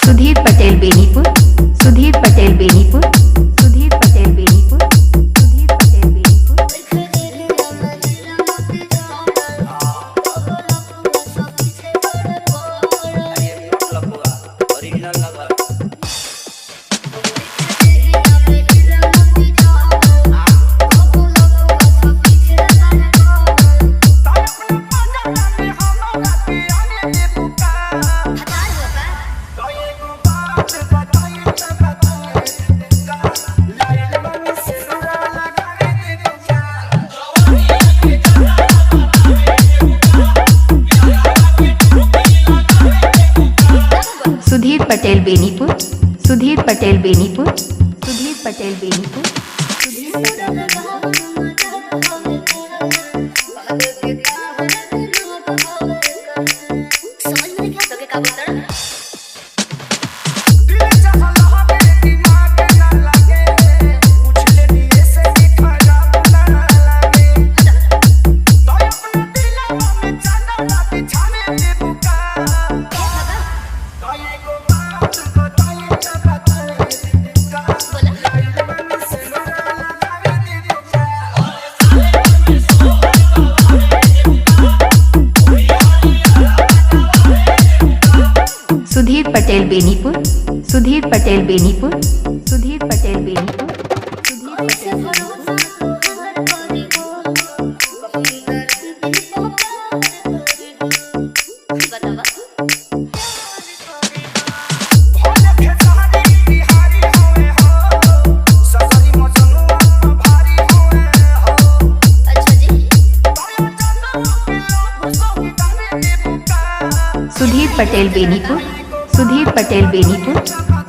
Sudhir Patel Benipur, Sudhir Patel Benipur, Sudhir Patel Benipur, Sudhir Patel Benipur. Sudhir Patel Benipur, Sudhir Patel Benipur, Sudhir Patel Benipur, Sudhir Patel Sudhir Patel Benipur, Sudhir Patel Benipur, Sudhir Patel Benipur, Sudhir Sudhir Patel Benipur, Sudhir Patel Benipur.